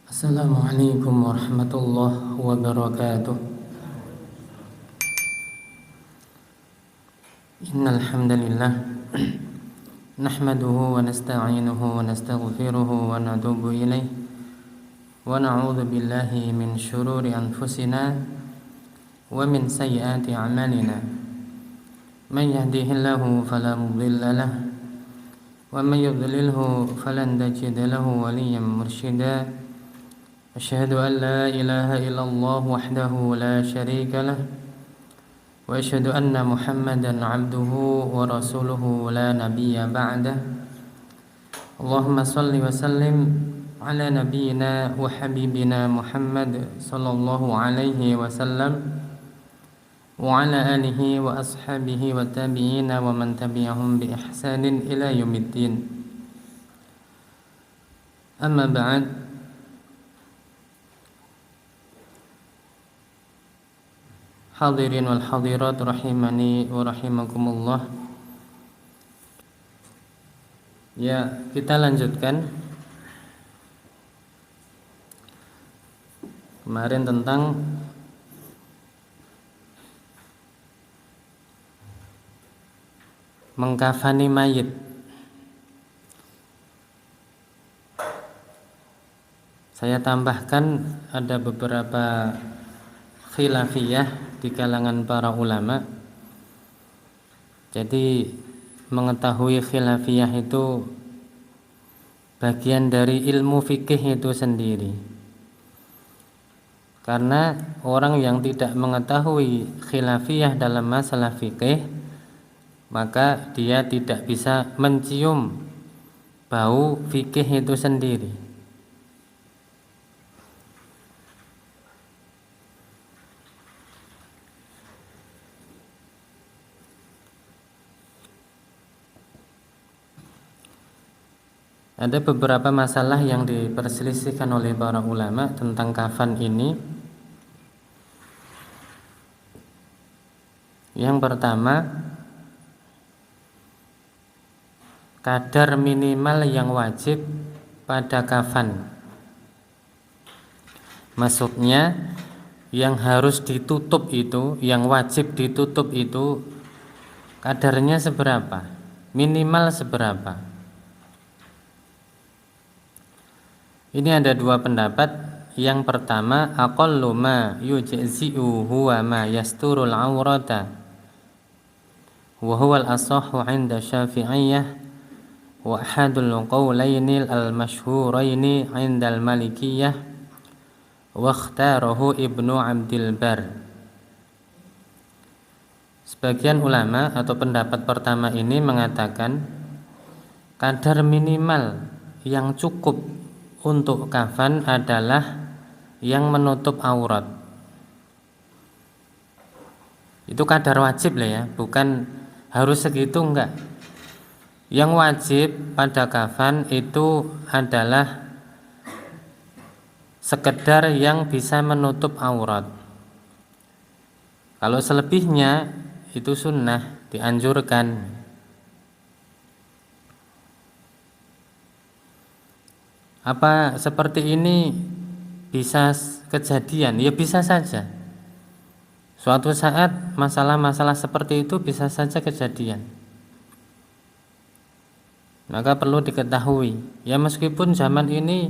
Assalamualaikum warahmatullahi wabarakatuh. Innal hamdalillah nahmaduhu wa nasta'inuhu wa nastaghfiruhu wa natubu ilaihi wa na'udzu billahi min syururi anfusina wa min sayyiati a'malina. Man yahdihillahu fala mudilla lahu wa man yudlilhu falan tajida lahu waliyyan mursyida. Asyhadu an la ilaha illallah wahdahu la syarika lah wa asyhadu anna Muhammadan abduhu wa rasuluhu la nabiyya ba'dah. Allahumma salli wa sallim ala nabiyyina wa habibina Muhammad sallallahu alaihi wasallam wa ala alihi wa ashabihi wa tabi'ina wa man tabi'ahum bi ihsanin ila yaumiddin. Amma ba'd. Hadirin wal hadirat rahimani wa rahimakumullah. Ya, kita lanjutkan kemarin tentang mengkafani mayit. Saya tambahkan ada beberapa khilafiyah di kalangan para ulama. Jadi mengetahui khilafiyah itu bagian dari ilmu fikih itu sendiri. Karena orang yang tidak mengetahui khilafiyah dalam masalah fikih, maka dia tidak bisa mencium bau fikih itu sendiri. Ada beberapa masalah yang diperselisihkan oleh para ulama tentang kafan ini. Yang pertama, kadar minimal yang wajib pada kafan. Maksudnya yang harus ditutup itu, yang wajib ditutup itu kadarnya seberapa? Minimal seberapa? Ini ada dua pendapat. Yang pertama, aqallu ma yujzi'u huwa ma yasturul aurata wa huwa al-asahhu 'inda Syafi'iyyah wa ahadul qawlaini al-masyhuraini 'inda al-Malikiyyah wa ikhtarahu Ibnu Abdil Bar. Sebagian ulama atau pendapat pertama ini mengatakan kadar minimal yang cukup untuk kafan adalah yang menutup aurat. Itu kadar wajib lah ya, bukan harus segitu, enggak. Yang wajib pada kafan itu adalah sekedar yang bisa menutup aurat. Kalau selebihnya itu sunnah, dianjurkan. Apa seperti ini bisa kejadian? Ya bisa saja. Suatu saat masalah-masalah seperti itu bisa saja kejadian. Maka perlu diketahui. Ya meskipun zaman ini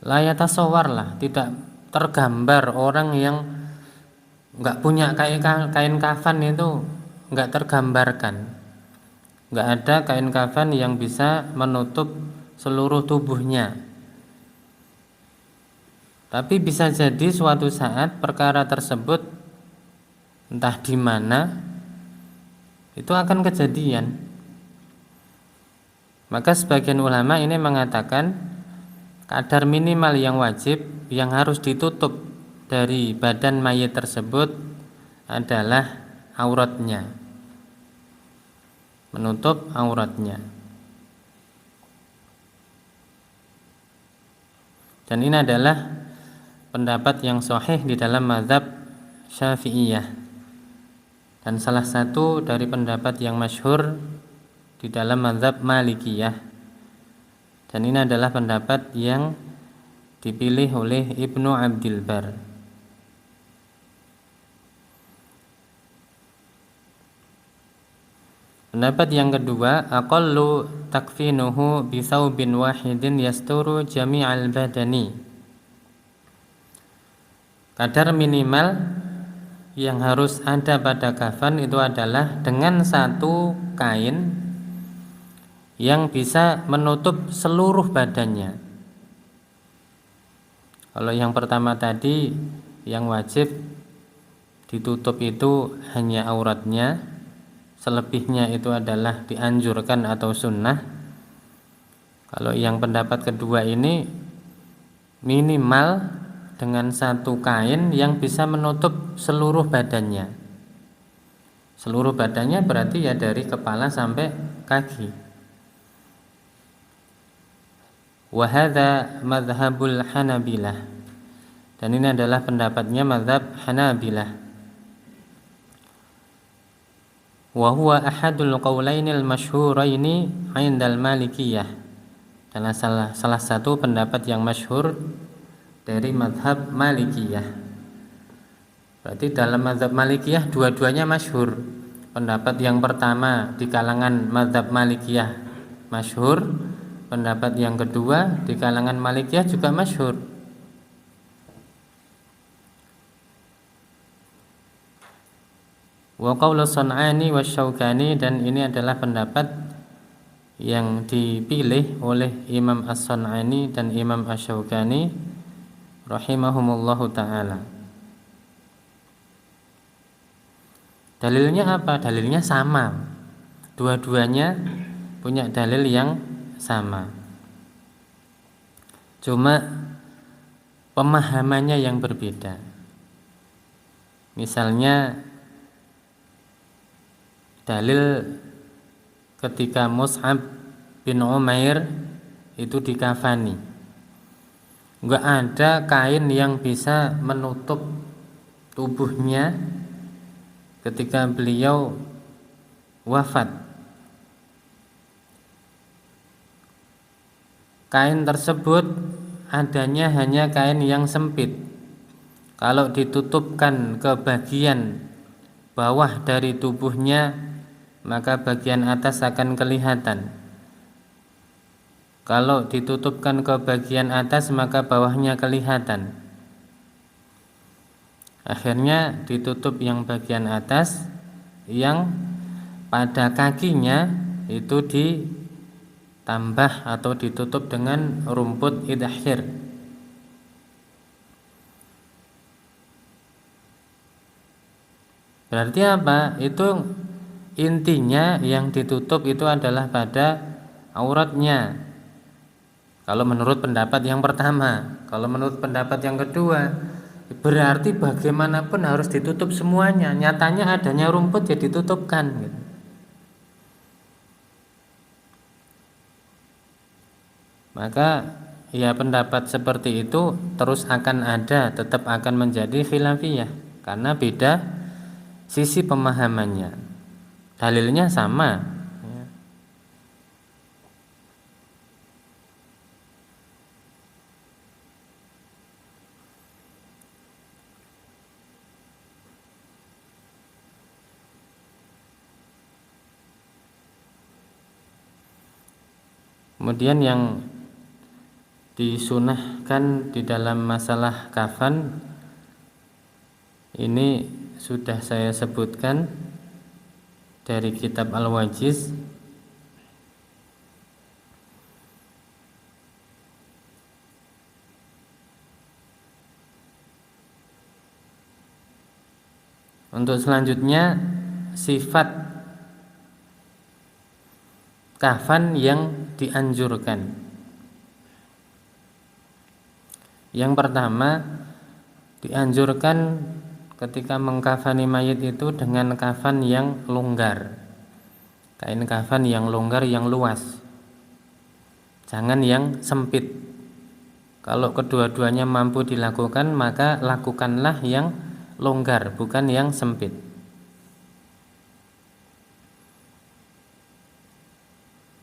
layatasawar lah, tidak tergambar orang yang enggak punya kain kafan itu enggak tergambarkan. Enggak ada kain kafan yang bisa menutup seluruh tubuhnya. Tapi bisa jadi suatu saat perkara tersebut entah di mana itu akan kejadian. Maka sebagian ulama ini mengatakan kadar minimal yang wajib yang harus ditutup dari badan mayit tersebut adalah auratnya. Menutup auratnya. Dan ini adalah pendapat yang sahih di dalam mazhab Syafi'iyah. Dan salah satu dari pendapat yang masyhur di dalam mazhab Malikiyah. Dan ini adalah pendapat yang dipilih oleh Ibnu Abdil Bar. Pendapat yang kedua, aqallu takfinuhu bi thawbin wahidin yasturu jami'al badani. Kadar minimal yang harus ada pada kafan itu adalah dengan satu kain yang bisa menutup seluruh badannya. Kalau yang pertama tadi, yang wajib ditutup itu hanya auratnya, selebihnya itu adalah dianjurkan atau sunnah. Kalau yang pendapat kedua ini minimal dengan satu kain yang bisa menutup seluruh badannya. Seluruh badannya berarti ya dari kepala sampai kaki. Wa hadza madhhabul Hanabilah. Dan ini adalah pendapatnya mazhab Hanabilah. Wa huwa ahadul qaulainil masyhuraini 'indal Malikiyah. Dan salah satu pendapat yang masyhur dari mazhab Malikiyah. Berarti dalam mazhab Malikiyah dua-duanya masyhur. Pendapat yang pertama di kalangan mazhab Malikiyah masyhur, pendapat yang kedua di kalangan Malikiyah juga masyhur. Wa qaulu Sun'ani wa Syaukani, dan ini adalah pendapat yang dipilih oleh Imam As-Sun'ani dan Imam Asy-Syaukani rahimahumullahu ta'ala. Dalilnya apa? Dalilnya sama. Dua-duanya punya dalil yang sama. Cuma pemahamannya yang berbeda. Misalnya dalil ketika Mus'ab bin Umair itu dikafani, enggak ada kain yang bisa menutup tubuhnya ketika beliau wafat. Kain tersebut adanya hanya kain yang sempit. Kalau ditutupkan ke bagian bawah dari tubuhnya, maka bagian atas akan kelihatan. Kalau ditutupkan ke bagian atas, maka bawahnya kelihatan. Akhirnya ditutup yang bagian atas, yang pada kakinya itu ditambah atau ditutup dengan rumput idhir. Berarti apa? Itu intinya yang ditutup itu adalah pada auratnya. Kalau menurut pendapat yang pertama. Kalau menurut pendapat yang kedua, berarti bagaimanapun harus ditutup semuanya. Nyatanya adanya rumput ya ditutupkan gitu. Maka ya pendapat seperti itu terus akan ada, tetap akan menjadi khilafiyah, karena beda sisi pemahamannya. Dalilnya sama. Kemudian yang disunahkan di dalam masalah kafan ini sudah saya sebutkan dari kitab Al-Wajiz. Untuk selanjutnya, sifat kafan yang dianjurkan. Yang pertama, dianjurkan ketika mengkafani mayit itu dengan kafan yang longgar. Kain kafan yang longgar, yang luas. Jangan yang sempit. Kalau kedua-duanya mampu dilakukan, maka lakukanlah yang longgar, bukan yang sempit.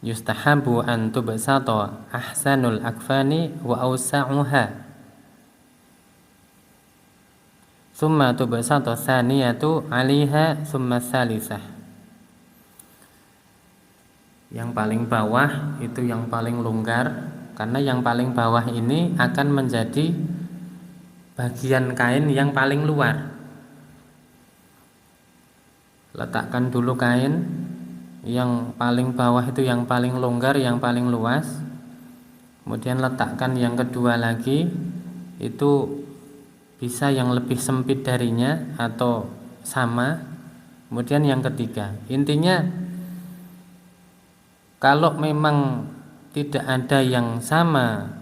yustahabu an tubsata ahsanul akfani wa awsa'uha, thumma tubsata tsaniyatu 'alaiha thumma tsalisah. Yang paling bawah itu yang paling longgar, karena yang paling bawah ini akan menjadi bagian kain yang paling luar. Letakkan dulu kain yang paling bawah itu yang paling longgar, yang paling luas. Kemudian letakkan yang kedua lagi, itu bisa yang lebih sempit darinya atau sama. Kemudian yang ketiga, intinya kalau memang tidak ada yang sama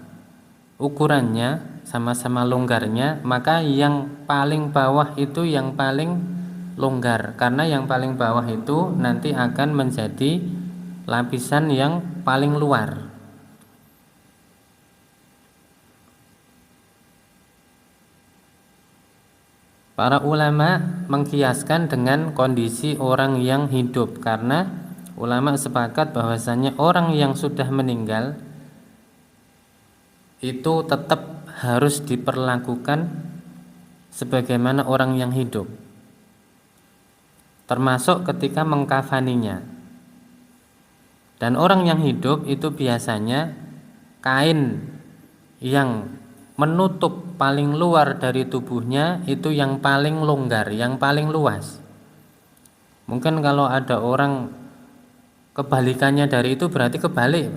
ukurannya, sama-sama longgarnya, maka yang paling bawah itu yang paling longgar, karena yang paling bawah itu nanti akan menjadi lapisan yang paling luar. Para ulama mengkiaskan dengan kondisi orang yang hidup, karena ulama sepakat bahwasanya orang yang sudah meninggal itu tetap harus diperlakukan sebagaimana orang yang hidup, termasuk ketika mengkafaninya. Dan orang yang hidup itu biasanya kain yang menutup paling luar dari tubuhnya itu yang paling longgar, yang paling luas. Mungkin kalau ada orang kebalikannya dari itu berarti kebalik.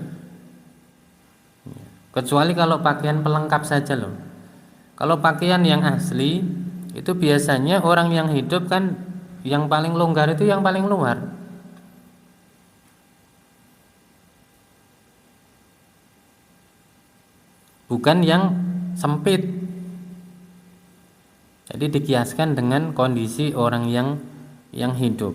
Kecuali kalau pakaian pelengkap saja loh. Kalau pakaian yang asli itu biasanya orang yang hidup kan yang paling longgar itu yang paling luar. Bukan yang sempit. Jadi dikiaskan dengan kondisi orang yang hidup.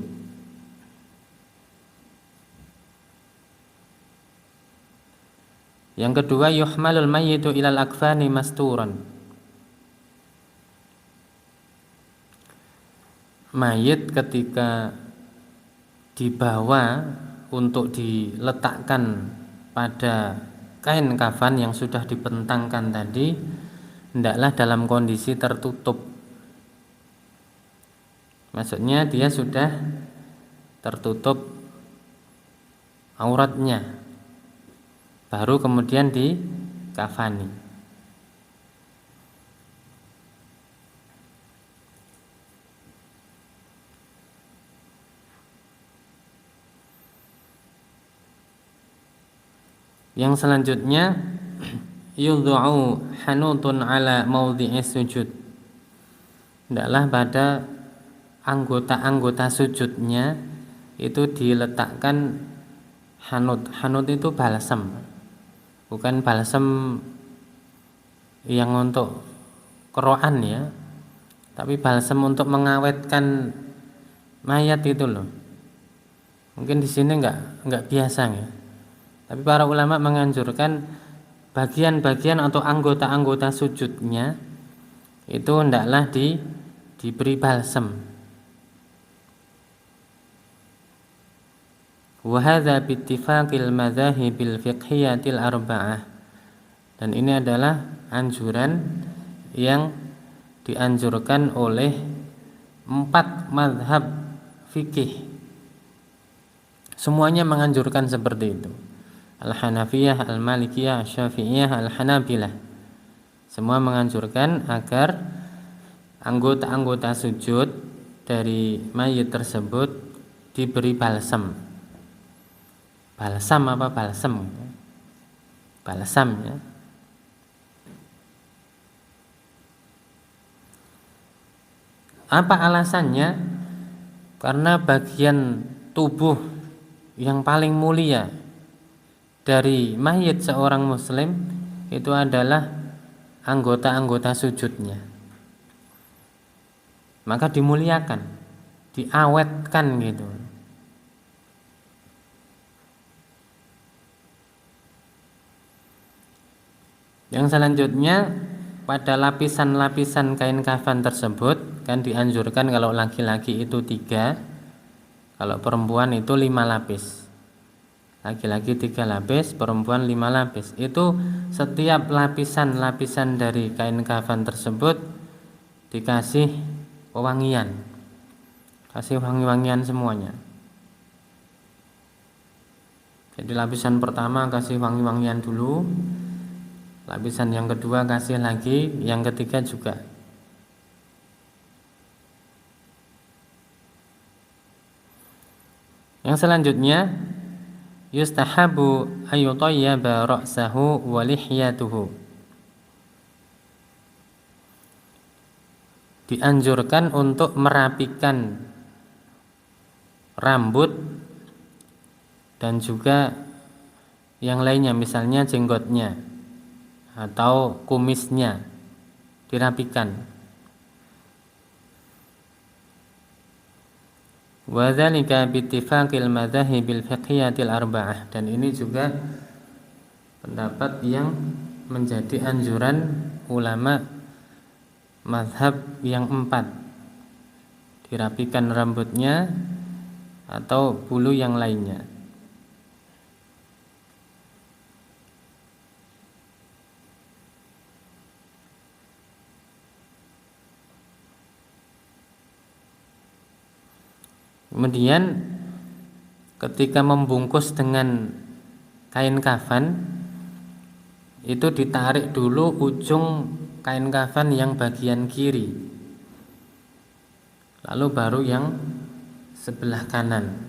Yang kedua, yuhmalul mayyitu ilal akfani masturan. Mayit ketika dibawa untuk diletakkan pada kain kafan yang sudah dibentangkan tadi, hendaklah dalam kondisi tertutup. Maksudnya dia sudah tertutup auratnya, baru kemudian dikafani. Yang selanjutnya, yudha'u hanutun ala maudhi'is sujud. Hendaklah pada anggota-anggota sujudnya itu diletakkan hanut. Hanut itu balsam, bukan balsam yang untuk keroan ya, tapi balsam untuk mengawetkan mayat itu loh. Mungkin di sini enggak biasa ya. Tapi para ulama menganjurkan bagian-bagian atau anggota-anggota sujudnya itu hendaklah diberi balsam. Wa hadza bi ittifaqil madzahibil fiqhiyatil arba'ah. Dan ini adalah anjuran yang dianjurkan oleh 4 mazhab fikih. Semuanya menganjurkan seperti itu. Al-Hanafiyah, Al-Malikiyah, Al-Syafi'iyah, Al-Hanabilah. Semua menganjurkan agar anggota-anggota sujud dari mayit tersebut diberi balsam. Balsam apa balsam? Balsam ya. Apa alasannya? Karena bagian tubuh yang paling mulia dari mayit seorang muslim itu adalah anggota-anggota sujudnya. Maka dimuliakan, diawetkan gitu. Yang selanjutnya, pada lapisan-lapisan kain kafan tersebut kan dianjurkan kalau laki-laki itu 3, kalau perempuan itu 5 lapis. laki-laki 3 lapis, perempuan 5 lapis. Itu setiap lapisan-lapisan dari kain kafan tersebut dikasih wewangian, kasih wangi-wangian semuanya. Jadi lapisan pertama kasih wangi-wangian dulu, lapisan yang kedua kasih lagi, yang ketiga juga. Yang selanjutnya, yustahabu ayyutayyaba ra'sahu wa lihyatuhu. Dianjurkan untuk merapikan rambut dan juga yang lainnya, misalnya jenggotnya atau kumisnya dirapikan. Wa dzalika bittifaqil madzahibil fiqhiyatil arba'ah, dan ini juga pendapat yang menjadi anjuran ulama mazhab yang 4, dirapikan rambutnya atau bulu yang lainnya. Kemudian ketika membungkus dengan kain kafan, itu ditarik dulu ujung kain kafan yang bagian kiri, lalu baru yang sebelah kanan.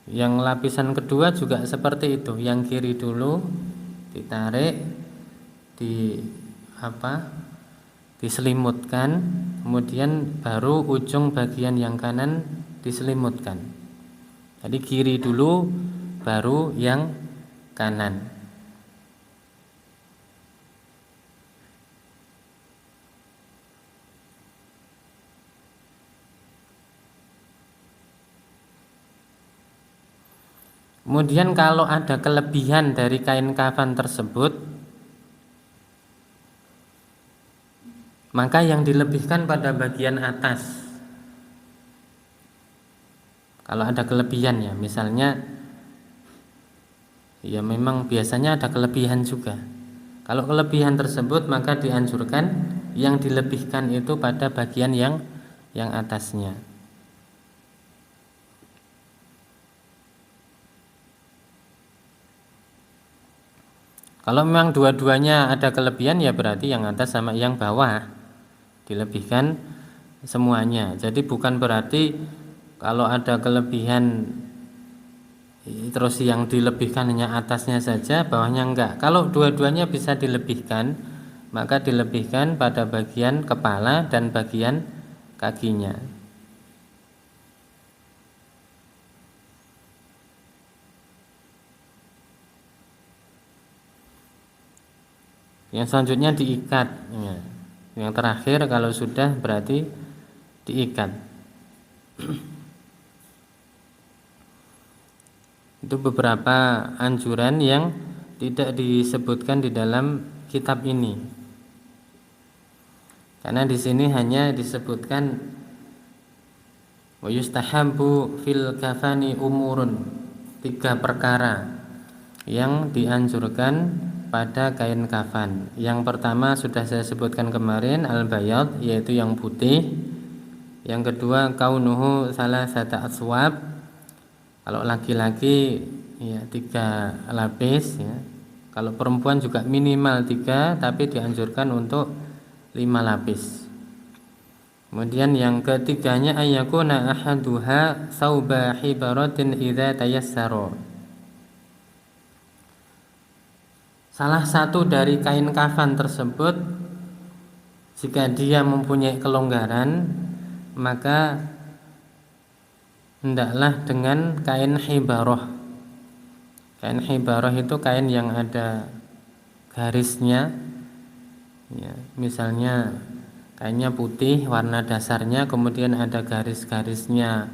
Yang lapisan kedua juga seperti itu, yang kiri dulu ditarik, diselimutkan, kemudian baru ujung bagian yang kanan diselimutkan. Jadi kiri dulu baru yang kanan. Kemudian kalau ada kelebihan dari kain kafan tersebut, maka yang dilebihkan pada bagian atas. Kalau ada kelebihan ya, misalnya ya memang biasanya ada kelebihan juga. Kalau kelebihan tersebut maka dianjurkan yang dilebihkan itu pada bagian yang atasnya. Kalau memang dua-duanya ada kelebihan ya berarti yang atas sama yang bawah dilebihkan semuanya. Jadi bukan berarti kalau ada kelebihan terus yang dilebihkan hanya atasnya saja, bawahnya enggak. Kalau dua-duanya bisa dilebihkan, maka dilebihkan pada bagian kepala dan bagian kakinya. Yang selanjutnya diikat. Yang terakhir kalau sudah berarti diikat. Itu beberapa anjuran yang tidak disebutkan di dalam kitab ini. Karena di sini hanya disebutkan wa yustahabbu fil kafani umurun, 3 perkara yang dianjurkan pada kain kafan. Yang pertama sudah saya sebutkan kemarin, al-bayad, yaitu yang putih. Yang kedua kaunuhu salasata aswab, kalau laki-laki ya 3 lapis ya. Kalau perempuan juga minimal 3, tapi dianjurkan untuk 5 lapis. Kemudian yang ketiganya ayyakuna ahaduha sauba hibaratin idza tayassara. Salah satu dari kain kafan tersebut jika dia mempunyai kelonggaran, maka hendaklah dengan kain hibarah. Kain hibarah itu kain yang ada garisnya ya, misalnya kainnya putih warna dasarnya, kemudian ada garis-garisnya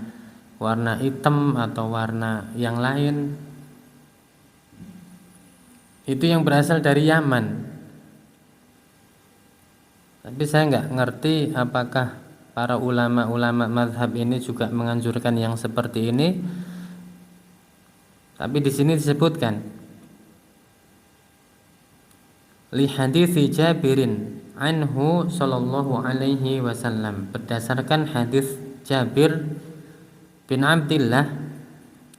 warna hitam atau warna yang lain. Itu yang berasal dari Yaman. Tapi saya nggak ngerti apakah para ulama-ulama mazhab ini juga menganjurkan yang seperti ini. Tapi di sini disebutkan li hadithi Jabirin anhu sallallahu alaihi wasallam, berdasarkan hadis Jabir bin Abdullah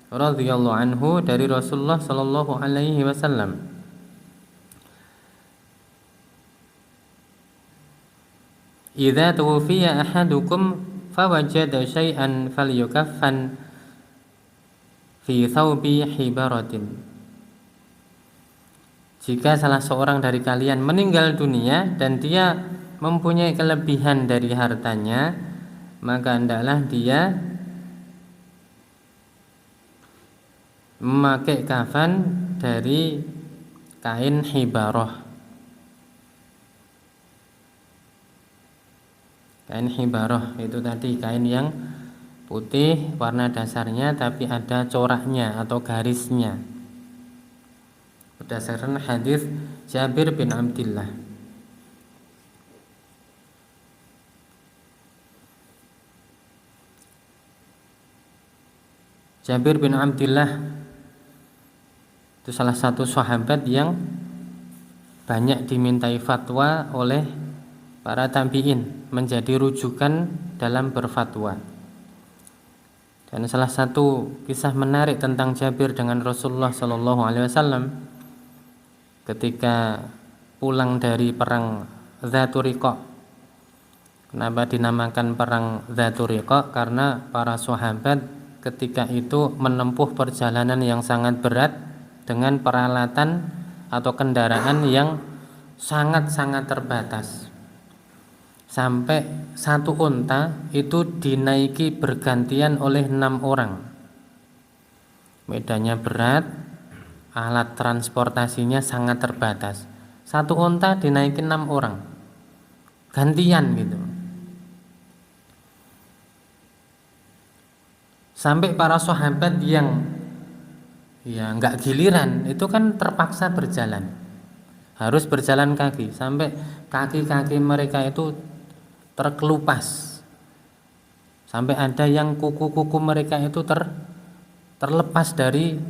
radhiyallahu anhu dari Rasulullah sallallahu alaihi wasallam. Idza tuwfiya ahadukum fawajada syai'an falyukaffan fi thawbi hibaratin. Jika salah seorang dari kalian meninggal dunia dan dia mempunyai kelebihan dari hartanya, maka hendaklah dia memakai kafan dari kain hibarah. Kain hibarah itu tadi kain yang putih warna dasarnya tapi ada coraknya atau garisnya, berdasarkan hadis Jabir bin Abdullah. Jabir bin Abdullah itu salah satu sahabat yang banyak dimintai fatwa oleh para tabi'in, menjadi rujukan dalam berfatwa. Dan salah satu kisah menarik tentang Jabir dengan Rasulullah sallallahu alaihi wasallam ketika pulang dari perang Dzatur Riqa. Kenapa dinamakan perang Dzatur Riqa? Karena para sahabat ketika itu menempuh perjalanan yang sangat berat dengan peralatan atau kendaraan yang sangat-sangat terbatas. Sampai satu unta itu dinaiki bergantian oleh 6 orang. Medannya berat, alat transportasinya sangat terbatas. Satu unta dinaiki 6 orang, gantian gitu. Sampai para sahabat yang nggak giliran itu kan terpaksa berjalan, harus berjalan kaki, sampai kaki-kaki mereka itu terkelupas, sampai ada yang kuku-kuku mereka itu terlepas dari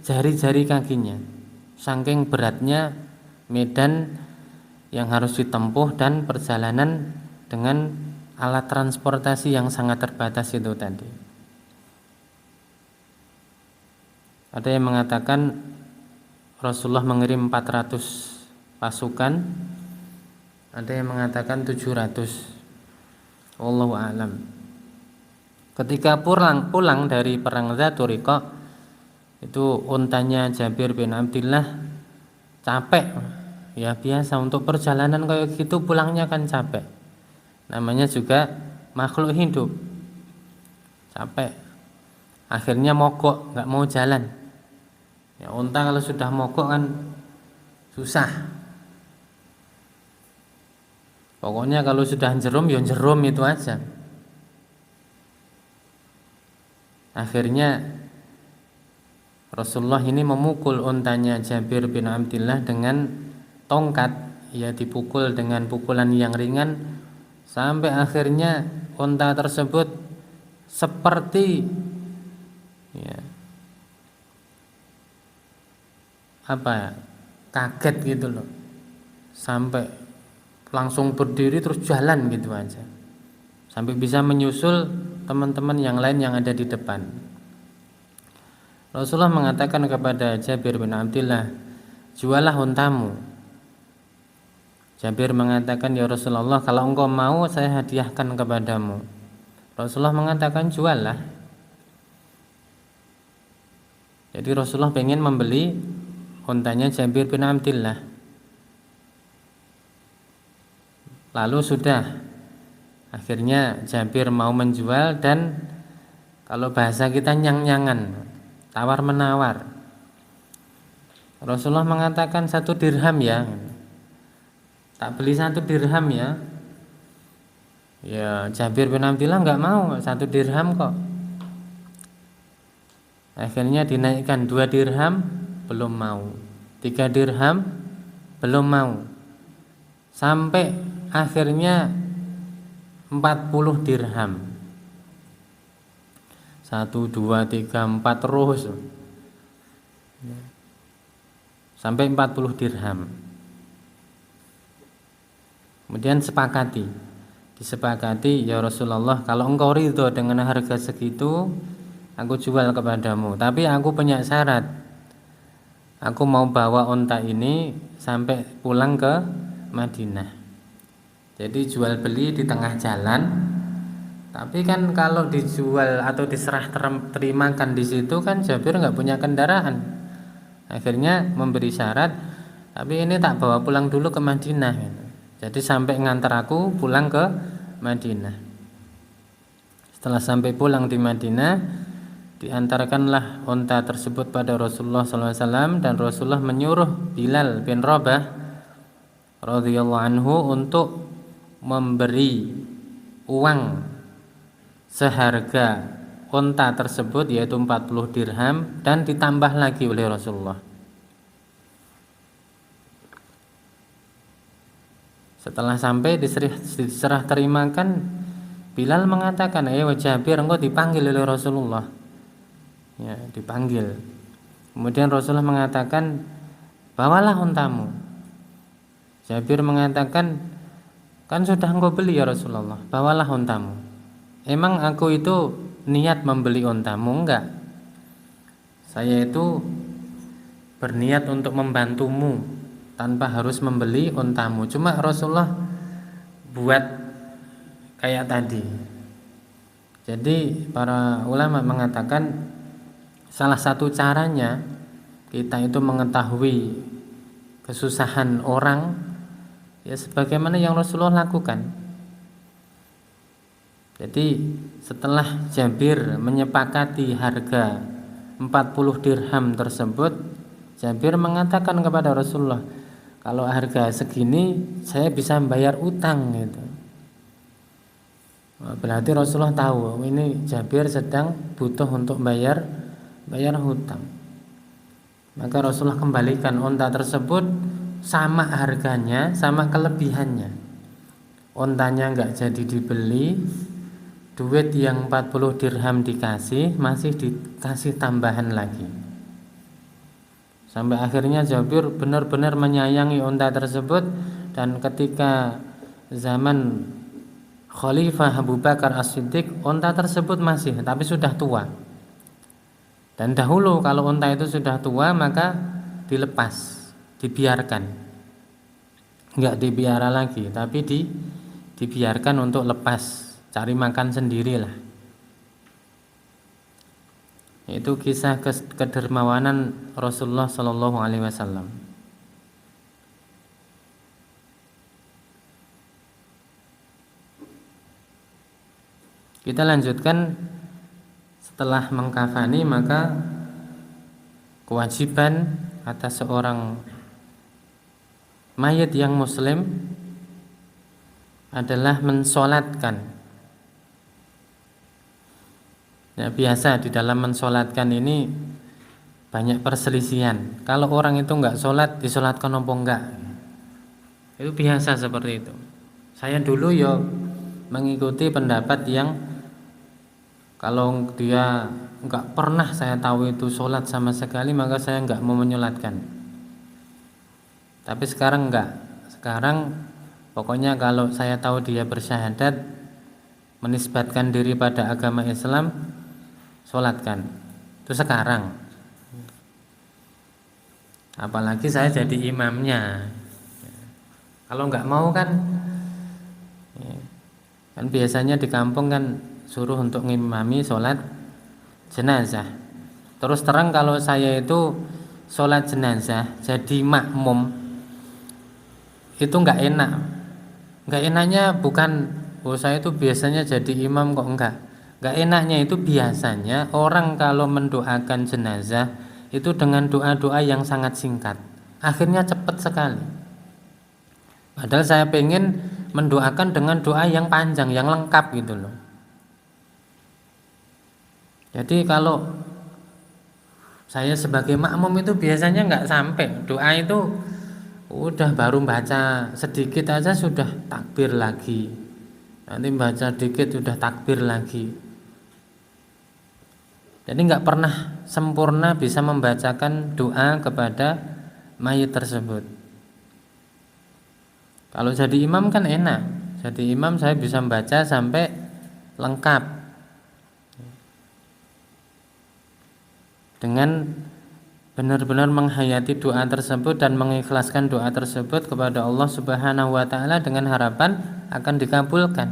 jari-jari kakinya, saking beratnya medan yang harus ditempuh dan perjalanan dengan alat transportasi yang sangat terbatas itu tadi. Ada yang mengatakan Rasulullah mengirim 400 pasukan, ada yang mengatakan 700. Wallahu a'lam. Ketika pulang dari perang Dzatur Riqa, itu untanya Jabir bin Abdullah capek. Ya biasa untuk perjalanan kayak gitu, pulangnya kan capek. Namanya juga makhluk hidup, capek. Akhirnya mogok, nggak mau jalan. Ya unta kalau sudah mogok kan susah. Pokoknya kalau sudah jerum ya jerum itu aja. Akhirnya Rasulullah ini memukul untanya Jabir bin Abdullah dengan tongkat, ya dipukul dengan pukulan yang ringan sampai akhirnya unta tersebut seperti kaget gitu loh, sampai langsung berdiri terus jalan gitu aja, sampai bisa menyusul teman-teman yang lain yang ada di depan. Rasulullah mengatakan kepada Jabir bin Abdullah, jualah untamu. Jabir mengatakan, ya Rasulullah, kalau engkau mau saya hadiahkan kepadamu. Rasulullah mengatakan, juallah. Jadi Rasulullah pengen membeli untanya Jabir bin Abdullah. Lalu sudah, akhirnya Jabir mau menjual, dan kalau bahasa kita nyang-nyangan, tawar menawar. Rasulullah mengatakan 1 dirham ya, tak beli 1 dirham ya. Ya Jabir bin Abdullah nggak mau, 1 dirham kok. Akhirnya dinaikkan 2 dirham, belum mau. 3 dirham, belum mau. Sampai akhirnya 40 dirham. 1, 2, 3, 4 terus sampai 40 dirham. Kemudian disepakati, ya Rasulullah, kalau engkau ridho dengan harga segitu, aku jual kepadamu. Tapi aku punya syarat, aku mau bawa onta ini sampai pulang ke Madinah. Jadi jual beli di tengah jalan. Tapi kan kalau dijual atau diserah terimakan di situ kan Jabir nggak punya kendaraan. Akhirnya memberi syarat, tapi ini tak bawa pulang dulu ke Madinah. Jadi sampai ngantar aku pulang ke Madinah. Setelah sampai pulang di Madinah, diantarkanlah onta tersebut pada Rasulullah SAW, dan Rasulullah menyuruh Bilal bin Rabah radhiyallahu anhu untuk memberi uang seharga onta tersebut, yaitu 40 dirham, dan ditambah lagi oleh Rasulullah. Setelah sampai diserah terimakan, Bilal mengatakan, Jabir, engkau dipanggil oleh Rasulullah. Ya, dipanggil. Kemudian Rasulullah mengatakan, bawalah ontamu. Jabir mengatakan, kan sudah engkau beli ya Rasulullah, bawalah ontamu. Emang aku itu niat membeli ontamu? Enggak. Saya itu berniat untuk membantumu tanpa harus membeli ontamu. Cuma Rasulullah buat kayak tadi. Jadi para ulama mengatakan salah satu caranya kita itu mengetahui kesusahan orang, ya sebagaimana yang Rasulullah lakukan. Jadi setelah Jabir menyepakati harga 40 dirham tersebut, Jabir mengatakan kepada Rasulullah, kalau harga segini saya bisa bayar utang gitu. Berarti Rasulullah tahu ini Jabir sedang butuh untuk bayar hutang. Maka Rasulullah kembalikan onta tersebut sama harganya, sama kelebihannya. Ontanya enggak jadi dibeli, duit yang 40 dirham dikasih, masih dikasih tambahan lagi. Sampai akhirnya Jabir benar-benar menyayangi onta tersebut, dan ketika zaman Khalifah Abu Bakar As-Siddiq, onta tersebut masih, tapi sudah tua. Dan dahulu kalau onta itu sudah tua maka dilepas, dibiarkan. Enggak dipiara lagi, tapi dibiarkan untuk lepas, cari makan sendirilah. Itu kisah kedermawanan Rasulullah Shallallahu Alaihi Wasallam. Kita lanjutkan. Setelah mengkafani, maka kewajiban atas seorang mayit yang muslim adalah mensolatkan. Ya, biasa di dalam mensolatkan ini banyak perselisihan. Kalau orang itu enggak sholat, disolatkan apa enggak? Itu biasa seperti itu. Saya dulu mengikuti pendapat yang kalau dia enggak pernah saya tahu itu sholat sama sekali, maka saya enggak mau menyolatkan. Tapi sekarang enggak. Sekarang pokoknya kalau saya tahu dia bersyahadat, menisbatkan diri pada agama Islam, sholatkan. Itu sekarang. Apalagi saya jadi imamnya. Kalau enggak mau kan biasanya di kampung kan suruh untuk ngimami sholat jenazah. Terus terang kalau saya itu sholat jenazah jadi makmum, itu enggak enak. Enggak enaknya bukan saya itu biasanya jadi imam kok enggak. Enggak enaknya itu biasanya orang kalau mendoakan jenazah itu dengan doa-doa yang sangat singkat. Akhirnya cepat sekali. Padahal saya pengen mendoakan dengan doa yang panjang, yang lengkap gitu loh. Jadi kalau saya sebagai makmum itu biasanya enggak sampai, doa itu udah baru baca sedikit aja sudah takbir lagi. Nanti baca dikit sudah takbir lagi. Jadi nggak pernah sempurna bisa membacakan doa kepada mayit tersebut. Kalau jadi imam kan enak. Jadi imam saya bisa membaca sampai lengkap dengan benar-benar menghayati doa tersebut dan mengikhlaskan doa tersebut kepada Allah Subhanahu wa taala dengan harapan akan dikabulkan.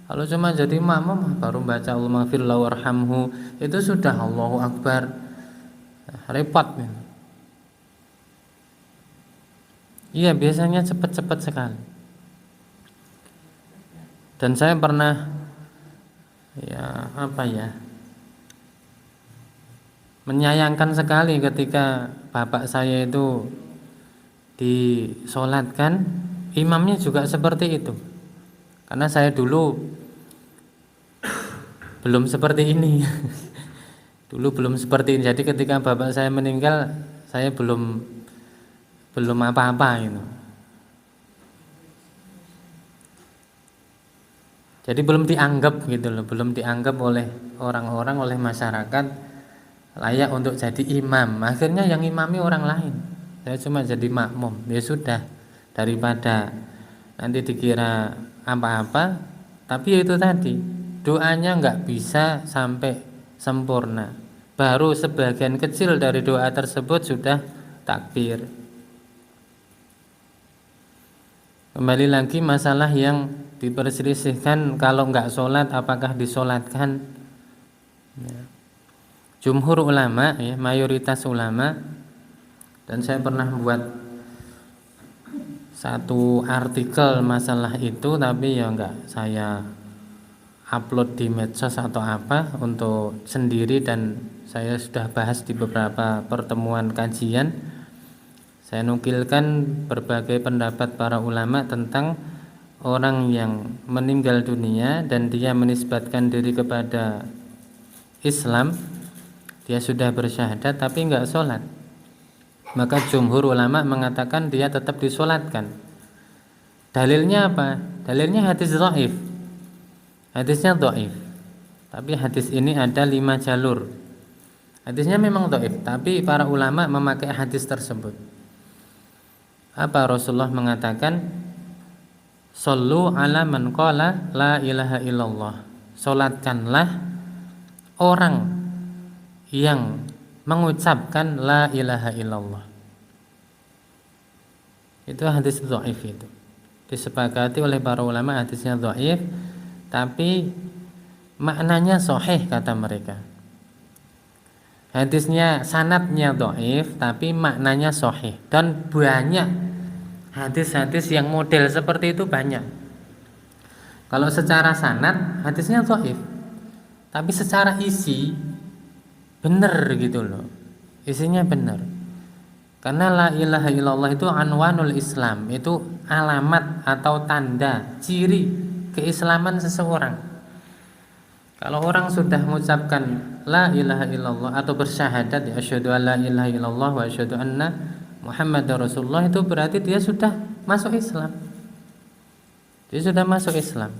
Kalau cuma jadi makmum baru baca Allahumma ighfir lahu warhamhu, itu sudah Allahu Akbar. Repot. Iya, biasanya cepat-cepat sekali. Dan saya pernah menyayangkan sekali ketika bapak saya itu disolatkan, imamnya juga seperti itu. Karena saya dulu belum seperti ini. Dulu belum seperti ini. Jadi ketika bapak saya meninggal, saya belum apa-apa gitu. Jadi belum dianggap gitu loh, belum dianggap oleh orang-orang, oleh masyarakat layak untuk jadi imam. Akhirnya yang imami orang lain. Saya cuma jadi makmum. Ya sudah, daripada nanti dikira apa-apa, tapi itu tadi doanya nggak bisa sampai sempurna. Baru sebagian kecil dari doa tersebut sudah takbir. Kembali lagi masalah yang diperselisihkan, kalau nggak sholat apakah disolatkan? Jumhur ulama, mayoritas ulama, dan saya pernah buat satu artikel masalah itu, tapi ya enggak saya upload di medsos atau apa untuk sendiri, dan saya sudah bahas di beberapa pertemuan kajian. Saya nukilkan berbagai pendapat para ulama tentang orang yang meninggal dunia dan dia menisbatkan diri kepada Islam, dia sudah bersyahadat tapi enggak sholat, maka jumhur ulama mengatakan dia tetap disolatkan. Dalilnya apa? Dalilnya hadis dhaif. Hadisnya dhaif. Tapi hadis ini ada 5 jalur. Hadisnya memang dhaif, tapi para ulama memakai hadis tersebut. Apa Rasulullah mengatakan? Shollu ala man qala la ilaha illallah. Salatkanlah orang yang mengucapkan la ilaha illallah. Itu hadis dhaif itu. Disepakati oleh para ulama hadisnya dhaif, tapi maknanya sahih kata mereka. Hadisnya sanadnya dhaif tapi maknanya sahih, dan banyak hadis-hadis yang model seperti itu banyak. Kalau secara sanad hadisnya dhaif, tapi secara isi benar gitu loh. Isinya benar. Karena la ilaha illallah itu anwanul Islam, itu alamat atau tanda, ciri keislaman seseorang. Kalau orang sudah mengucapkan la ilaha illallah atau bersyahadat, ya asyhadu an la ilaha illallah wa asyhadu anna Muhammadar Rasulullah, itu berarti dia sudah masuk Islam. Dia sudah masuk Islam.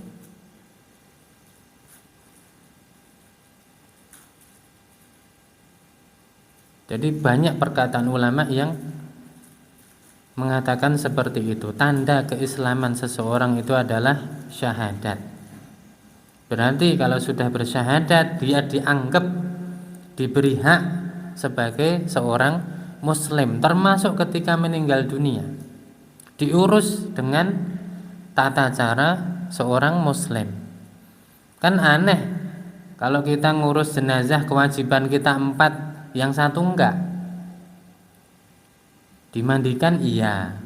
Jadi banyak perkataan ulama yang mengatakan seperti itu. Tanda keislaman seseorang itu adalah syahadat. Berarti kalau sudah bersyahadat, dia dianggap, diberi hak sebagai seorang muslim, termasuk ketika meninggal dunia, diurus dengan tata cara seorang muslim. Kan aneh kalau kita ngurus jenazah, kewajiban kita 4, yang 1 enggak. Dimandikan iya,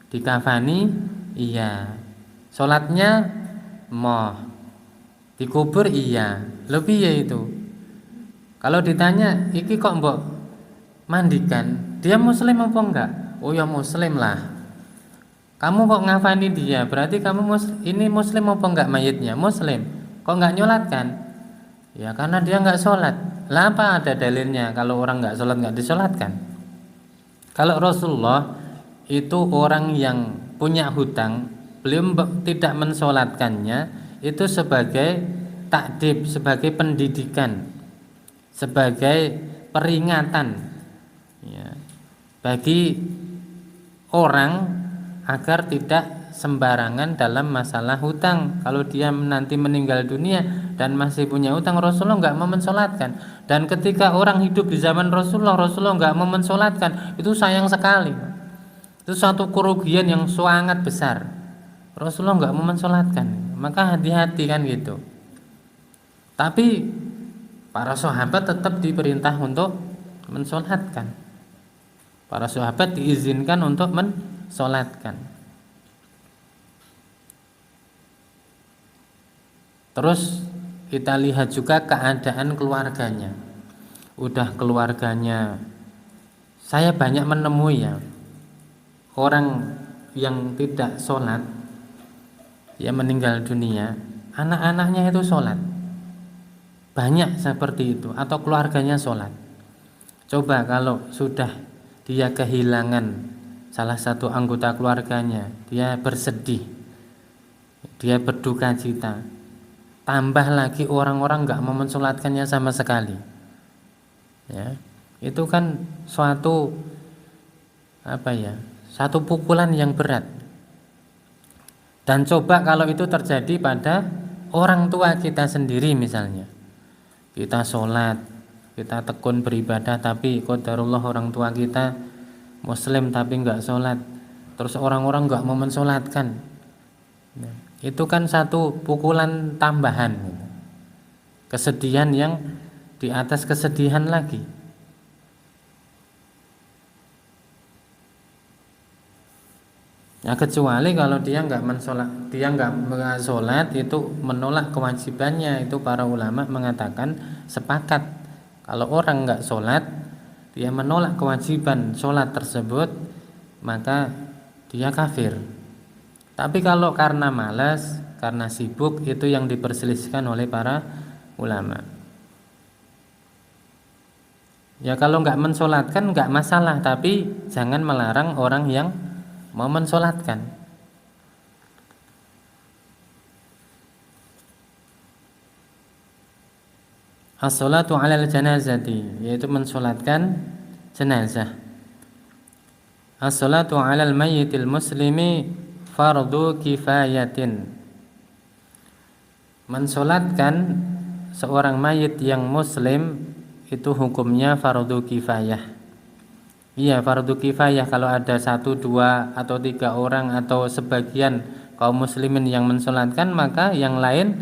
dikafani iya, sholatnya moh, dikubur iya. Lebih ya itu. Kalau ditanya, iki kok mbok mandikan, dia muslim apa enggak? Oh ya muslim lah. Kamu kok ngafani dia, berarti kamu ini muslim apa enggak mayitnya? Muslim. Kok enggak nyolatkan? Ya karena dia enggak sholat. Lah apa ada dalilnya kalau orang enggak sholat enggak disolatkan? Kalau Rasulullah itu orang yang punya hutang, beliau tidak mensolatkannya, itu sebagai takdib, sebagai pendidikan, sebagai peringatan ya, bagi orang agar tidak sembarangan dalam masalah hutang. Kalau dia nanti meninggal dunia dan masih punya hutang, Rasulullah nggak mau mensolatkan. Dan ketika orang hidup di zaman Rasulullah nggak mau mensolatkan, itu sayang sekali. Itu suatu kerugian yang sangat besar. Rasulullah nggak mau mensolatkan, maka hati-hati kan gitu. Tapi para sahabat tetap diperintah untuk mensolatkan. Para sahabat diizinkan untuk mensolatkan. Terus kita lihat juga keadaan keluarganya. Udah keluarganya, saya banyak menemui ya orang yang tidak sholat, ya meninggal dunia, anak-anaknya itu sholat, banyak seperti itu, atau keluarganya sholat. Coba kalau sudah dia kehilangan salah satu anggota keluarganya, dia bersedih, dia berduka cita, tambah lagi orang-orang nggak mau mensolatkannya sama sekali, ya itu kan suatu satu pukulan yang berat. Dan coba kalau itu terjadi pada orang tua kita sendiri misalnya, kita sholat, kita tekun beribadah, tapi qadarullah orang tua kita muslim tapi nggak sholat, terus orang-orang nggak mau mensolatkan, itu kan satu pukulan tambahan, kesedihan yang di atas kesedihan lagi. Ya kecuali kalau dia nggak sholat, itu menolak kewajibannya. Itu para ulama mengatakan sepakat, kalau orang nggak sholat, dia menolak kewajiban sholat tersebut, maka dia kafir. Tapi kalau karena malas, karena sibuk, itu yang diperselisihkan oleh para ulama. Ya kalau nggak mensolatkan nggak masalah, tapi jangan melarang orang yang mau mensolatkan. As-sholatu 'alal janazati, yaitu mensolatkan jenazah. As-sholatu 'alal mayyitil muslimi fardu kifayatin. Mensolatkan seorang mayit yang muslim itu hukumnya fardu kifayah. Iya, fardu kifayah. Kalau ada 1, 2 atau 3 orang atau sebagian kaum muslimin yang mensolatkan, maka yang lain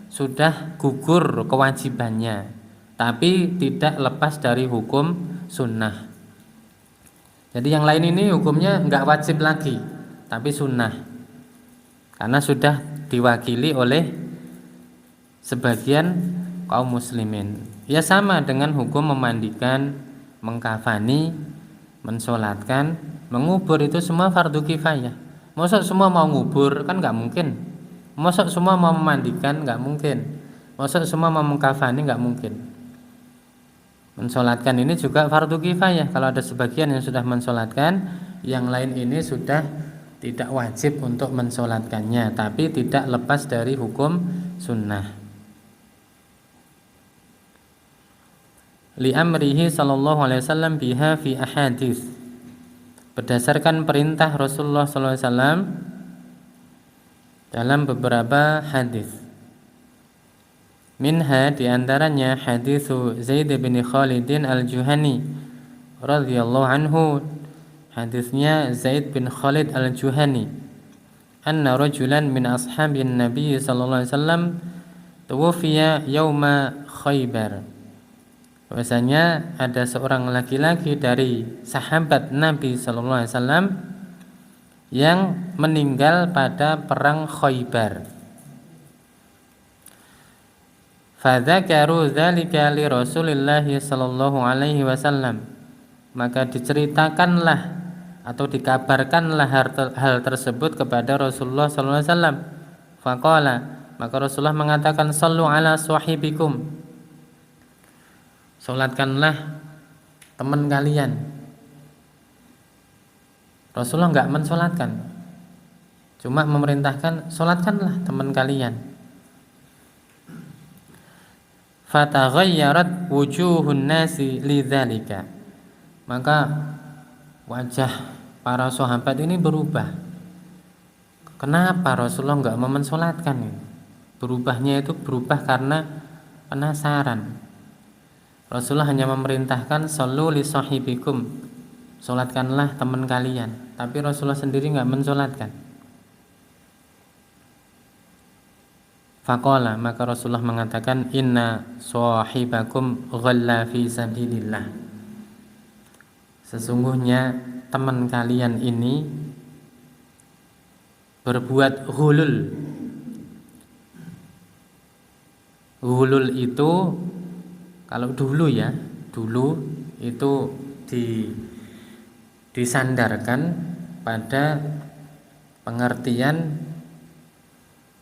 sudah gugur kewajibannya, tapi tidak lepas dari hukum sunnah. Jadi yang lain ini hukumnya enggak wajib lagi, tapi sunnah, karena sudah diwakili oleh sebagian kaum muslimin. Ya sama dengan hukum memandikan, mengkafani, mensolatkan, mengubur, itu semua fardu kifayah. Masa semua mau ngubur, kan nggak mungkin. Masa semua mau memandikan, nggak mungkin. Masa semua mau mengkafani, nggak mungkin. Mensolatkan ini juga fardu kifayah. Kalau ada sebagian yang sudah mensolatkan, yang lain ini sudah tidak wajib untuk mensolatkannya, tapi tidak lepas dari hukum sunnah. Li'amrihi sallallahu alaihi wasallam biha fi ahadits, berdasarkan perintah Rasulullah sallallahu alaihi wasallam dalam beberapa hadis. Minha, diantaranya haditsu Zaid bin Khalid al-Juhani radhiyallahu anhu, hadisnya Zaid bin Khalid al-Juhani, anna rajulan min ashabin nabi sallallahu alaihi wasallam tuwfiya yauma Khaybar. Bahwasanya ada seorang laki-laki dari sahabat Nabi sallallahu alaihi wasallam yang meninggal pada perang Khaybar. Fadzakaru dzalika li Rasulillah sallallahu alaihi wasallam, maka diceritakanlah atau dikabarkanlah hal tersebut kepada Rasulullah sallallahu alaihi wasallam. Faqala, maka Rasulullah mengatakan, sallu ala sahibikum, solatkanlah teman kalian. Rasulullah enggak mensolatkan, cuma memerintahkan solatkanlah teman kalian. Fataghayyarat wujuhun nasi lidzalika. Maka wajah para sahabat ini berubah. Kenapa Rasulullah enggak mau mensolatkan ini? Berubahnya itu berubah karena penasaran. Rasulullah hanya memerintahkan sallu li sahibikum, solatkanlah teman kalian. Tapi Rasulullah sendiri enggak mensolatkan. Faqala, maka Rasulullah mengatakan inna sahibakum ghalla fi sabilillah. Sesungguhnya teman kalian ini berbuat ghulul. Ghulul itu kalau dulu itu disandarkan pada pengertian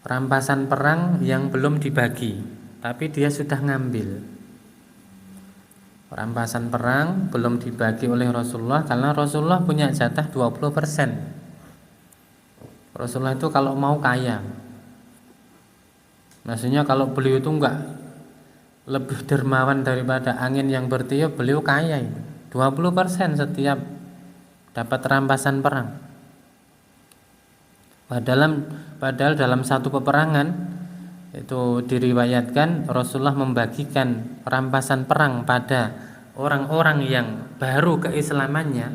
rampasan perang yang belum dibagi, tapi dia sudah ngambil. Rampasan perang belum dibagi oleh Rasulullah karena Rasulullah punya jatah 20%. Rasulullah itu kalau mau kaya. Maksudnya kalau beliau itu enggak lebih dermawan daripada angin yang bertiup, beliau kaya itu. 20% setiap dapat rampasan perang. Padahal dalam satu peperangan itu diriwayatkan Rasulullah membagikan rampasan perang pada orang-orang yang baru keislamannya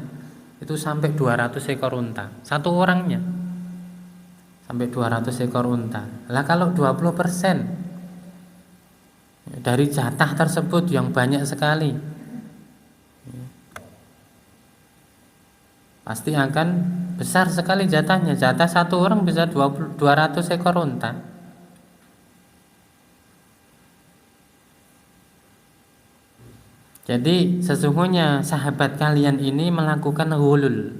itu sampai 200 ekor unta. Satu orangnya sampai 200 ekor unta. Lah kalau 20% dari jatah tersebut yang banyak sekali, pasti akan besar sekali jatahnya. Jatah satu orang bisa 200 ekor unta. Jadi sesungguhnya sahabat kalian ini melakukan ghulul.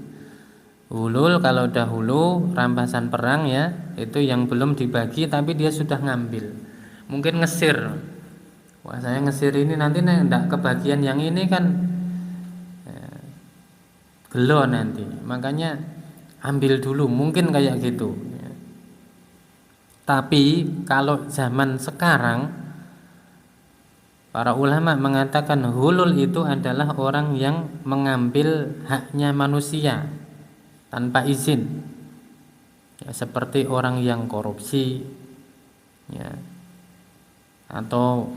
Ghulul kalau dahulu rampasan perang ya, itu yang belum dibagi tapi dia sudah ngambil. Mungkin ngesir. Wah, saya ngesir ini nanti enggak kebagian yang ini kan gelo nanti, makanya ambil dulu, mungkin kayak gitu. Tapi kalau zaman sekarang para ulama mengatakan ghulul itu adalah orang yang mengambil haknya manusia tanpa izin, ya, seperti orang yang korupsi, ya, atau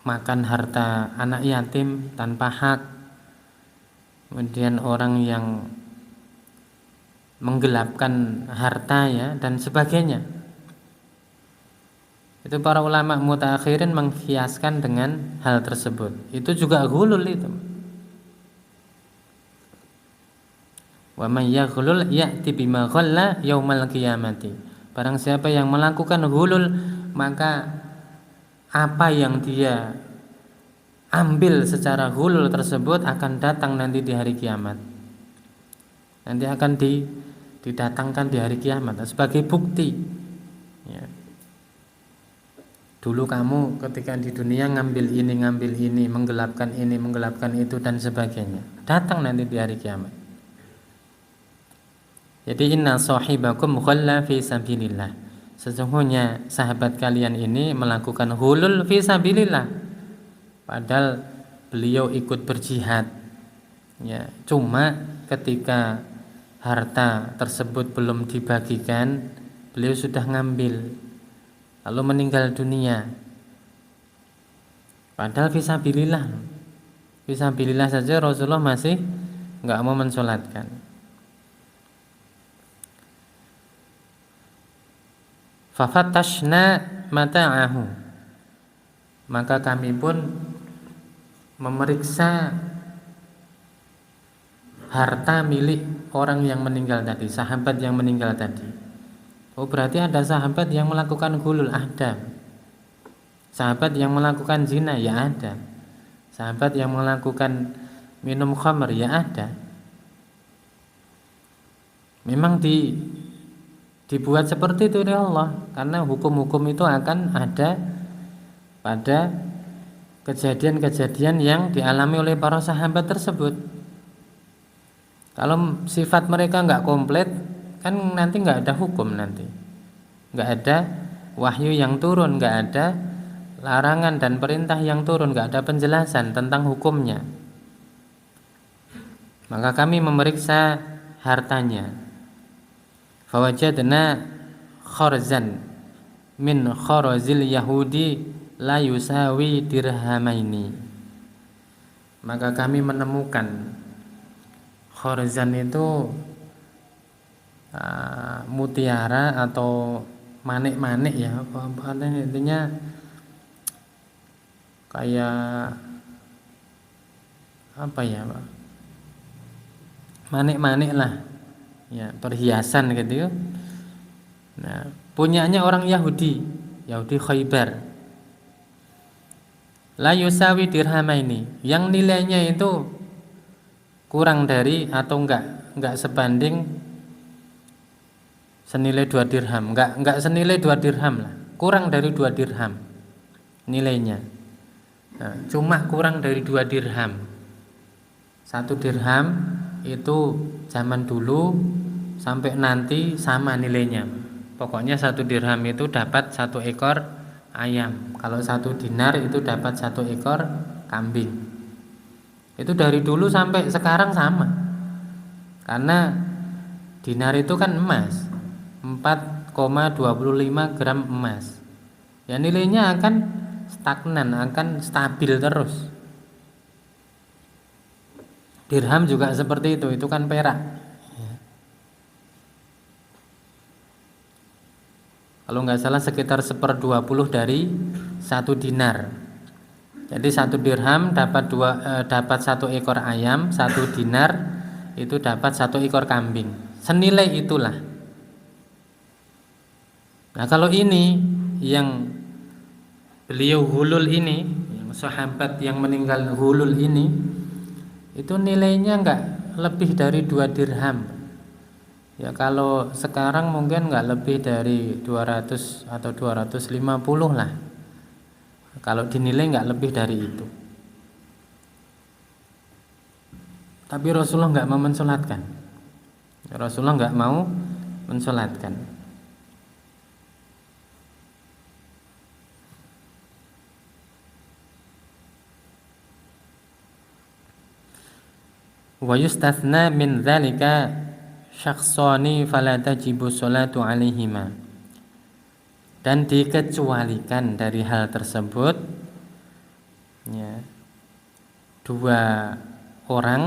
makan harta anak yatim tanpa hak. Kemudian orang yang menggelapkan harta ya dan sebagainya. Itu para ulama mutaakhirin mengkiaskan dengan hal tersebut. Itu juga ghulul itu. Wa may yaghlul ya'ti bima ghalla yaumal qiyamati. Barang siapa yang melakukan ghulul, maka apa yang dia ambil secara ghulul tersebut akan datang nanti di hari kiamat. Nanti akan didatangkan di hari kiamat sebagai bukti. Ya. Dulu kamu ketika di dunia ngambil ini, menggelapkan ini, menggelapkan itu dan sebagainya. Datang nanti di hari kiamat. Jadi inna sahibakum ghalla fi sabilillah. Sesungguhnya sahabat kalian ini melakukan ghulul fi sabilillah. Padahal beliau ikut berjihad, ya. Cuma ketika harta tersebut belum dibagikan, beliau sudah ngambil, lalu meninggal dunia. Padahal fisabilillah saja Rasulullah masih nggak mau mensolatkan. Fafatashna mata'ahu, maka kami pun memeriksa harta milik orang yang meninggal tadi, sahabat yang meninggal tadi. Oh, berarti ada sahabat yang melakukan ghulul, ada. Sahabat yang melakukan zina, ya ada. Sahabat yang melakukan minum khamr, ya ada. Memang dibuat seperti itu oleh Allah, karena hukum-hukum itu akan ada pada kejadian-kejadian yang dialami oleh para sahabat tersebut. Kalau sifat mereka enggak komplit, kan nanti enggak ada hukum, nanti enggak ada wahyu yang turun, nggak ada larangan dan perintah yang turun, nggak ada penjelasan tentang hukumnya. Maka kami memeriksa hartanya. Fawajadna kharzan min kharazil yahudi la yusawi dirhamaini. Maka kami menemukan kharzan itu mutiara atau manik-manik ya, intinya kayak apa ya, Pak? Manik-manik lah ya, perhiasan gitu. Nah, punyanya orang Yahudi Khaybar. La yusawi dirhamaini, yang nilainya itu kurang dari atau enggak sebanding senilai 2 dirham, enggak senilai 2 dirham lah, kurang dari 2 dirham nilainya. Nah, cuma kurang dari 2 dirham. 1 dirham itu zaman dulu sampai nanti sama nilainya. Pokoknya 1 dirham itu dapat 1 ekor ayam. Kalau 1 dinar itu dapat 1 ekor kambing. Itu dari dulu sampai sekarang sama. Karena dinar itu kan emas, 4,25 gram emas. Ya nilainya akan stagnan, akan stabil terus. Dirham juga seperti itu kan perak. Kalau nggak salah sekitar 1/20 dari 1 dinar. Jadi 1 dirham dapat 1 ekor ayam, 1 dinar itu dapat 1 ekor kambing. Senilai itulah. Nah, kalau ini yang beliau hulul ini, yang sahabat yang meninggal hulul ini, itu nilainya nggak lebih dari 2 dirham. Ya kalau sekarang mungkin nggak lebih dari 200 atau 250 lah. Kalau dinilai nggak lebih dari itu. Tapi Rasulullah nggak mau mensolatkan. Rasulullah nggak mau mensolatkan. Wa yustathna min dzalika syakhsani fala tajibu sholatu alaihima. Dan dikecualikan dari hal tersebut ya, 2 orang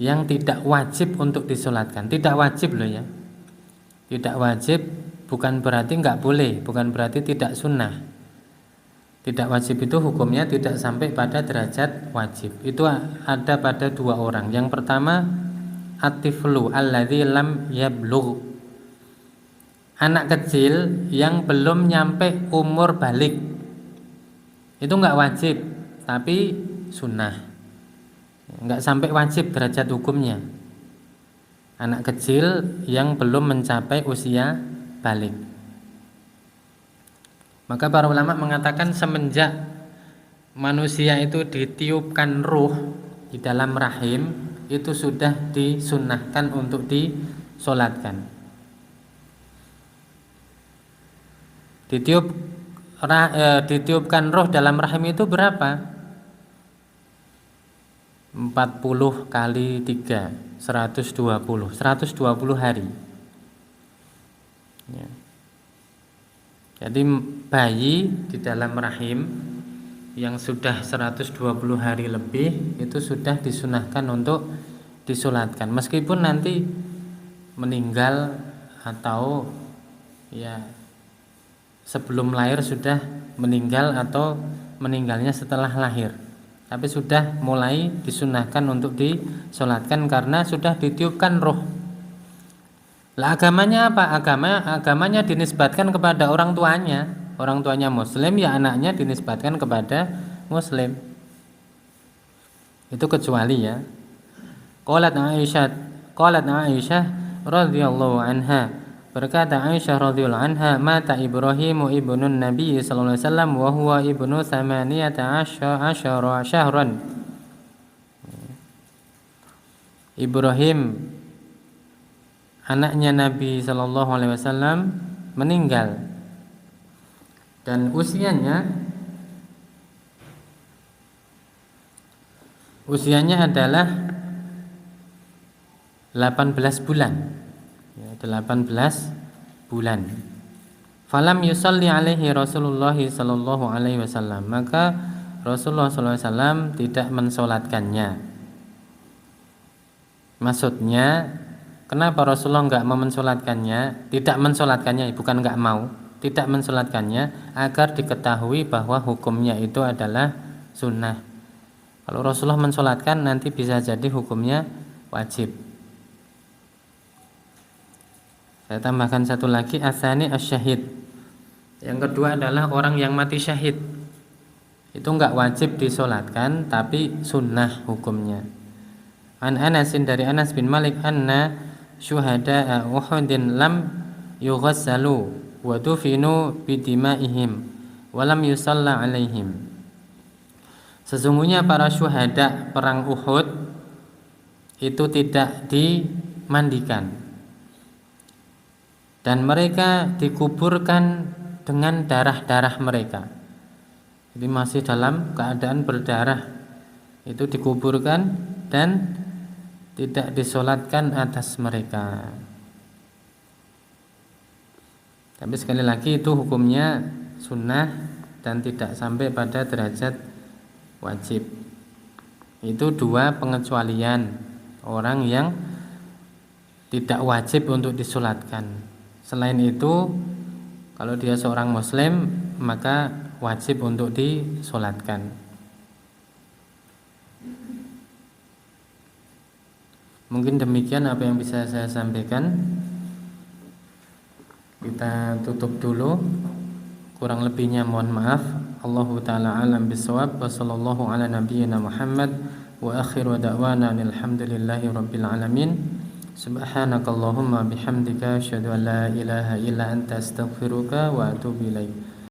yang tidak wajib untuk disolatkan. Tidak wajib loh ya. Tidak wajib bukan berarti nggak boleh, bukan berarti tidak sunnah. Tidak wajib itu hukumnya tidak sampai pada derajat wajib. Itu ada pada 2 orang. Yang pertama at-tiflu alladzi lam yablugh, anak kecil yang belum nyampe umur balik. Itu enggak wajib, tapi sunnah. Enggak sampai wajib derajat hukumnya. Anak kecil yang belum mencapai usia balik. Maka para ulama mengatakan semenjak manusia itu ditiupkan ruh di dalam rahim, itu sudah disunnahkan untuk disolatkan. Ditiupkan roh dalam rahim itu berapa? 40 kali 3 120 hari ya. Jadi bayi di dalam rahim yang sudah 120 hari lebih itu sudah disunahkan untuk disolatkan, meskipun nanti meninggal atau ya sebelum lahir sudah meninggal atau meninggalnya setelah lahir, tapi sudah mulai disunahkan untuk disolatkan karena sudah ditiupkan roh. Lah agamanya apa? Agamanya dinisbatkan kepada orang tuanya muslim, ya anaknya dinisbatkan kepada muslim. Itu kecuali ya. Qalat Aisyah radhiyallahu anha, berkata Aisyah radhiyallahu anha, mata Ibrahimu ibnun Nabi sallallahu alaihi wasallam wa huwa ibnu 18 syahran. Ibrahim anaknya Nabi sallallahu alaihi wasallam meninggal dan usianya adalah 18 bulan. Ya, 18 bulan. Falam yusalli alaihi Rasulullah sallallahu alaihi wasallam, maka Rasulullah sallallahu alaihi wasallam tidak mensolatkannya. Maksudnya, kenapa Rasulullah enggak mau mensolatkannya? Tidak mensolatkannya, bukan enggak mau, tidak mensolatkannya agar diketahui bahwa hukumnya itu adalah sunnah. Kalau Rasulullah mensolatkan nanti bisa jadi hukumnya wajib. Saya tambahkan satu lagi, asani asyahid. Yang kedua adalah orang yang mati syahid. Itu enggak wajib disolatkan, tapi sunnah hukumnya. An Anasin, dari Anas bin Malik, anna syuhada Uhudin lam yughassalu wa dufinu bidimaihim wa lam yusalla alaihim. Sesungguhnya para syuhada perang Uhud itu tidak dimandikan dan mereka dikuburkan dengan darah-darah mereka. Jadi masih dalam keadaan berdarah, itu dikuburkan dan tidak disolatkan atas mereka. Tapi sekali lagi itu hukumnya sunnah dan tidak sampai pada derajat wajib. Itu dua pengecualian orang yang tidak wajib untuk disolatkan. Selain itu, kalau dia seorang muslim maka wajib untuk disolatkan. Mungkin demikian apa yang bisa saya sampaikan. Kita tutup dulu. Kurang lebihnya mohon maaf. Allahu ta'ala alam bisawab. Wa sallallahu ala nabiyyina Muhammad. Wa akhiru da'wana alhamdulillahi rabbil alamin. Subhanakallahumma bihamdika asyhadu an la ilaha illa anta astaghfiruka wa atubu ilaik.